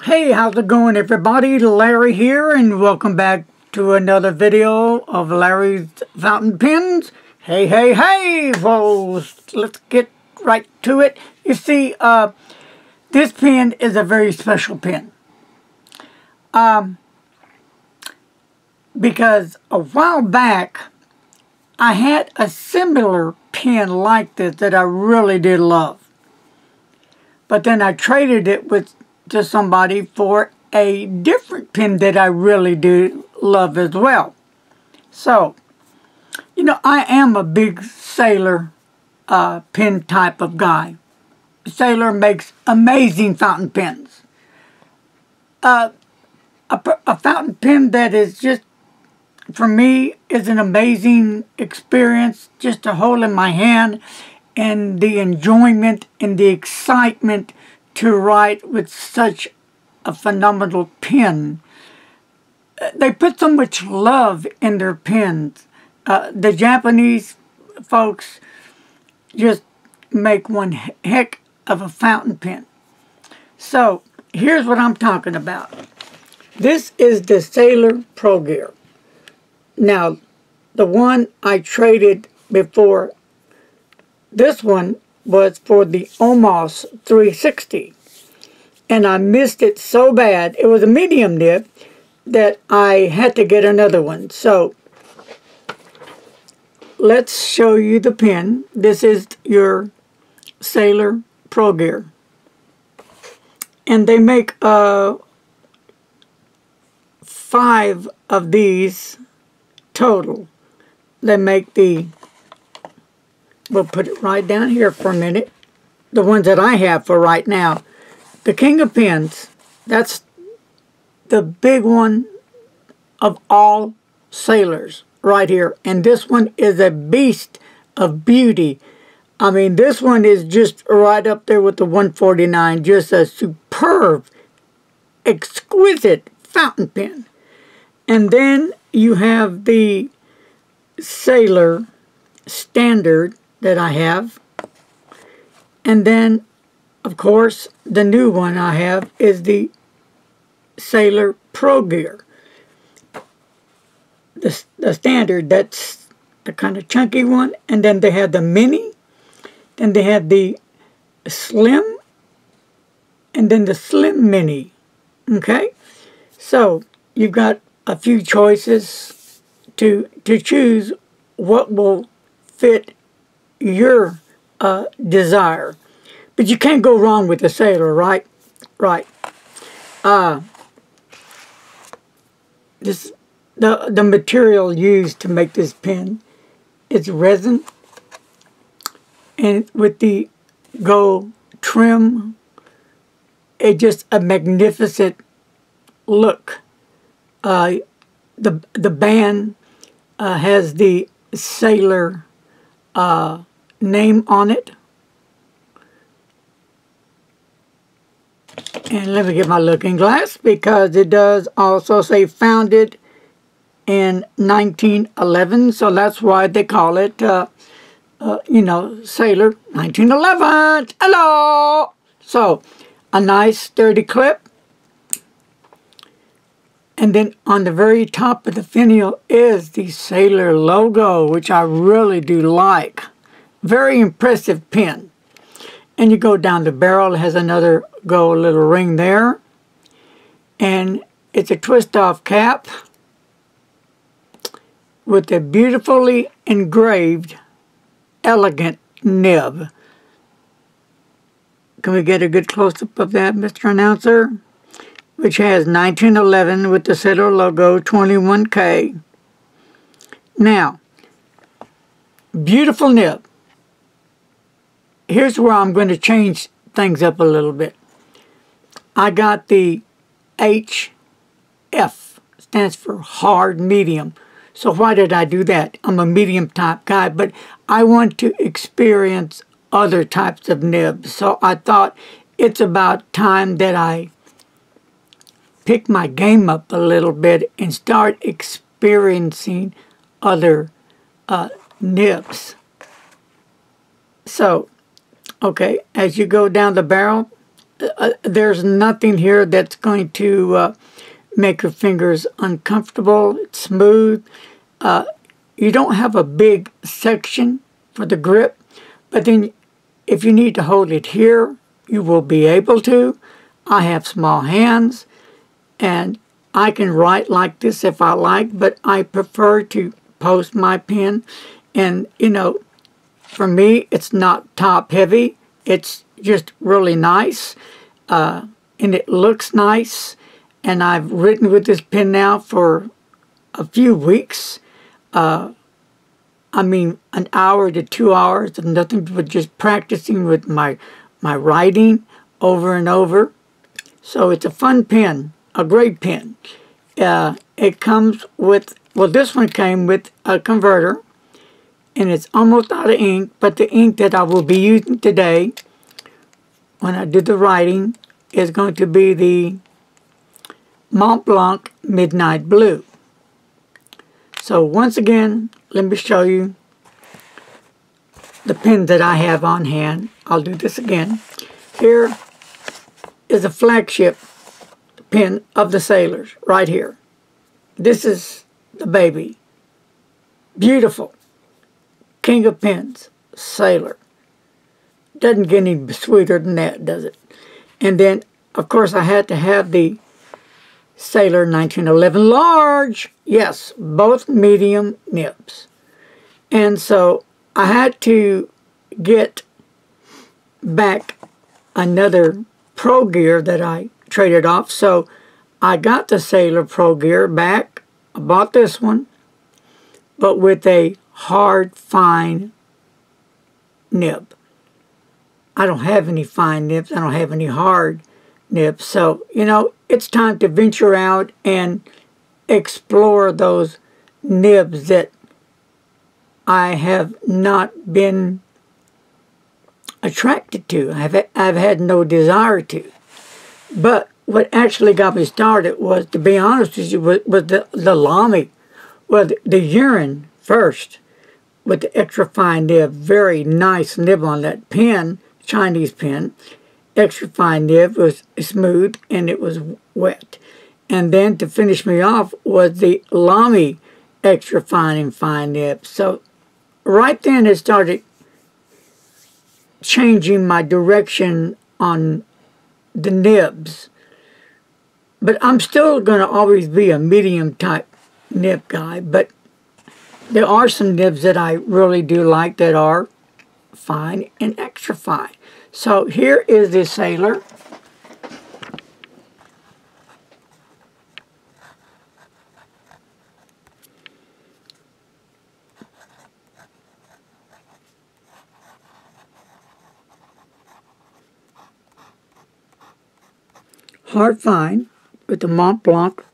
Hey, how's it going, everybody? Larry here, and welcome back to another video of Larry's Fountain Pens. Hey, well, let's get right to it. You see, this pen is a very special pen. Because a while back, I had a similar pen like this that I really did love. But then I traded it to somebody for a different pen that I really do love as well. So, you know, I am a big Sailor pen type of guy. Sailor makes amazing fountain pens. A fountain pen that is just, for me, is an amazing experience just to hold in my hand, and the enjoyment and the excitement to write with such a phenomenal pen. They put so much love in their pens. The Japanese folks just make one heck of a fountain pen. So, here's what I'm talking about. This is the Sailor Pro Gear. Now, the one I traded before, this one was for the Omos 360. And I missed it so bad. It was a medium nib that I had to get another one. So, let's show you the pen. This is your Sailor Pro Gear. And they make 5 of these total. They make we'll put it right down here for a minute. The ones that I have for right now. The King of Pens, that's the big one of all Sailors right here. And this one is a beast of beauty. I mean, this one is just right up there with the 149. Just a superb, exquisite fountain pen. And then you have the Sailor Standard that I have. And then, of course, the new one I have is the Sailor Pro Gear. The Standard, that's the kind of chunky one. And then they have the Mini. Then they have the Slim. And then the Slim Mini. Okay? So, you've got a few choices to choose what will fit your desire. But you can't go wrong with the Sailor, right? Right. The material used to make this pen is resin, and with the gold trim, it's just a magnificent look. The band has the Sailor name on it. And let me get my looking glass, because it does also say founded in 1911. So that's why they call it, you know, Sailor 1911. Hello! So, a nice sturdy clip. And then on the very top of the finial is the Sailor logo, which I really do like. Very impressive pen. And you go down the barrel, it has another gold little ring there. And it's a twist-off cap with a beautifully engraved, elegant nib. Can we get a good close-up of that, Mr. Announcer? Which has 1911 with the Sailor logo, 21K. Now, beautiful nib. Here's where I'm going to change things up a little bit. I got the HF, stands for hard medium. So why did I do that? I'm a medium type guy, but I want to experience other types of nibs. So I thought it's about time that I pick my game up a little bit and start experiencing other nibs. So, okay, as you go down the barrel, there's nothing here that's going to make your fingers uncomfortable. It's smooth. You don't have a big section for the grip, but then if you need to hold it here, you will be able to. I have small hands, and I can write like this if I like, but I prefer to post my pen. And, you know, for me, it's not top heavy. It's just really nice, and it looks nice. And I've written with this pen now for a few weeks. I mean, an hour to 2 hours of nothing but just practicing with my writing over and over. So it's a fun pen, a great pen. It comes with, well, this one came with a converter, and it's almost out of ink, but the ink that I will be using today when I do the writing is going to be the Mont Blanc Midnight Blue. So once again, let me show you the pen that I have on hand. I'll do this again. Here is a flagship pen of the Sailors right here. This is the baby. Beautiful. King of pens, Sailor. Doesn't get any sweeter than that, does it? And then, of course, I had to have the Sailor 1911 large. Yes, both medium nibs. And so I had to get back another Pro Gear that I traded off. So I got the Sailor Pro Gear back. I bought this one, but with a hard, fine nib. I don't have any fine nibs. I don't have any hard nibs. So, you know, it's time to venture out and explore those nibs that I have not been attracted to. I've had no desire to. But what actually got me started was, to be honest with you, was the Lamy. Well, the Urine first, with the extra fine nib. Very nice nib on that pen, Chinese pen. Extra fine nib, was smooth, and it was wet. And then to finish me off was the Lamy extra fine and fine nib. So right then it started changing my direction on the nibs. But I'm still going to always be a medium type nib guy. But there are some nibs that I really do like that are fine and extra fine. So here is the Sailor. Hard fine with the Mont Blanc.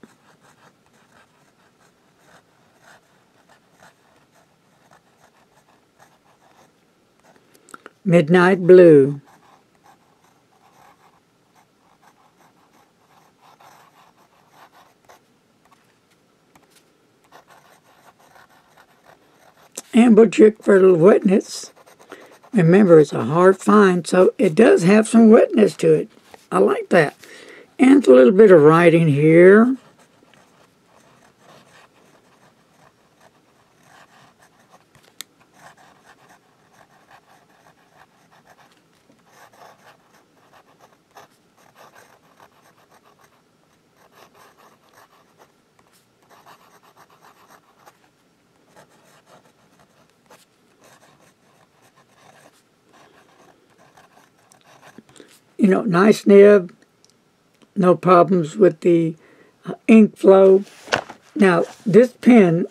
Midnight Blue. Amber Chick for a little wetness. Remember, it's a hard fine, so it does have some wetness to it. I like that. And a little bit of writing here. You know, nice nib. No problems with the ink flow. Now, this pen,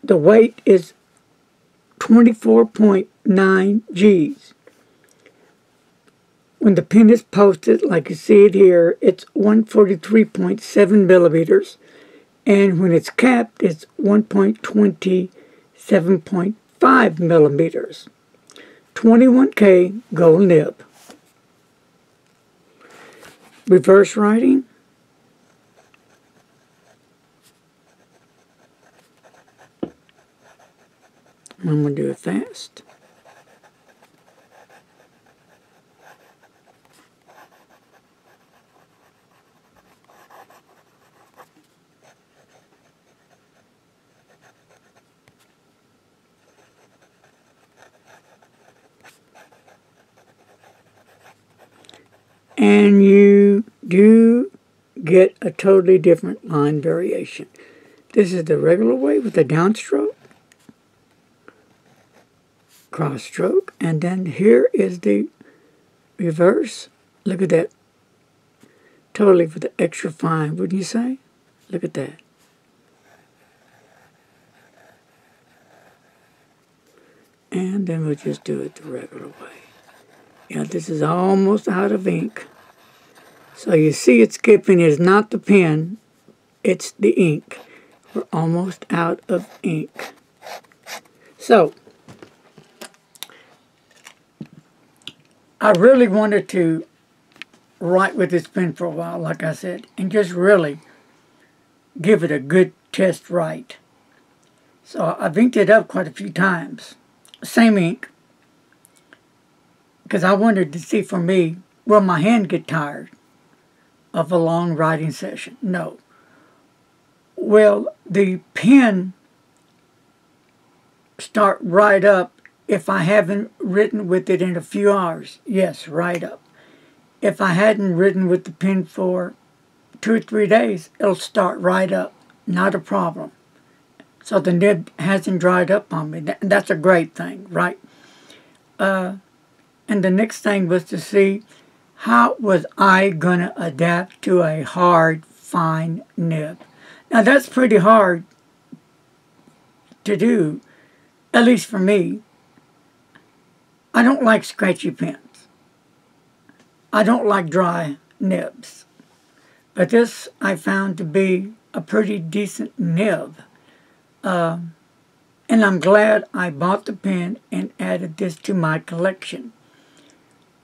the weight is 24.9 G's. When the pen is posted, like you see it here, it's 143.7 millimeters. And when it's capped, it's 1.27.5 millimeters. 21K gold nib. Reverse writing. I'm going to do it fast. and you do get a totally different line variation. This is the regular way with the downstroke, cross stroke, and then here is the reverse. Look at that. Totally for the extra fine, wouldn't you say? Look at that. And then we'll just do it the regular way. Yeah, this is almost out of ink. So you see it's skipping is not the pen, it's the ink. We're almost out of ink. So, I really wanted to write with this pen for a while, like I said, and just really give it a good test write. So I've inked it up quite a few times. Same ink. Because I wanted to see for me, will my hand get tired of a long writing session? No. Will the pen start right up if I haven't written with it in a few hours? Yes, right up. If I hadn't written with the pen for 2 or 3 days, it'll start right up. Not a problem. So the nib hasn't dried up on me. That's a great thing, right? And the next thing was to see how was I going to adapt to a hard, fine nib. Now that's pretty hard to do, at least for me. I don't like scratchy pens. I don't like dry nibs. But this I found to be a pretty decent nib. And I'm glad I bought the pen and added this to my collection.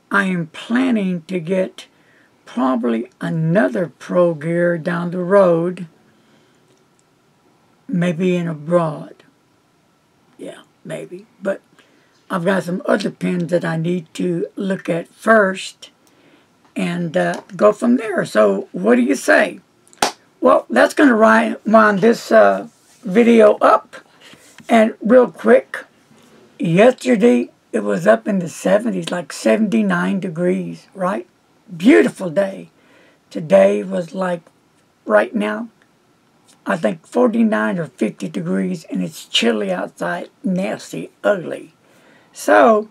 I am planning to get probably another Pro Gear down the road, maybe in abroad. Yeah, maybe. But I've got some other pens that I need to look at first and go from there. So what do you say? Well, that's going to wind this video up. And real quick, yesterday it was up in the 70s, like 79 degrees, right? Beautiful day. Today was like, right now, I think 49 or 50 degrees, and it's chilly outside, nasty, ugly. So,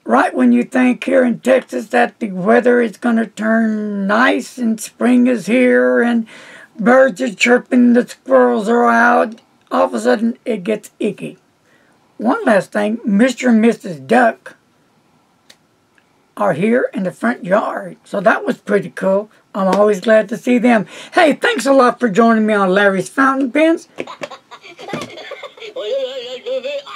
right when you think here in Texas that the weather is going to turn nice and spring is here and birds are chirping, the squirrels are out, all of a sudden it gets icky. One last thing, Mr. and Mrs. Duck are here in the front yard. So that was pretty cool. I'm always glad to see them. Hey, thanks a lot for joining me on Larry's Fountain Pens.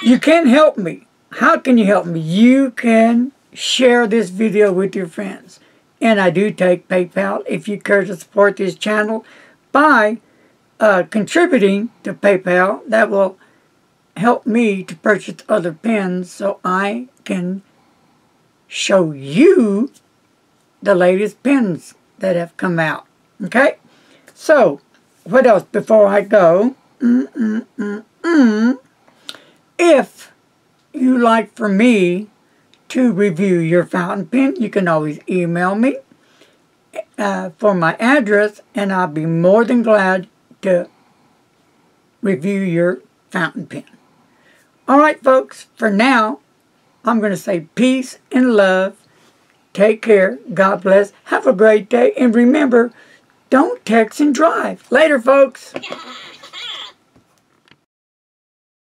You can help me. How can you help me? You can share this video with your friends. And I do take PayPal if you care to support this channel by contributing to PayPal. That will help me to purchase other pens so I can show you the latest pens that have come out. Okay? So, what else before I go? If you like for me to review your fountain pen, you can always email me for my address, and I'll be more than glad to review your fountain pen. All right, folks, for now, I'm going to say peace and love. Take care. God bless. Have a great day. And remember, don't text and drive. Later, folks.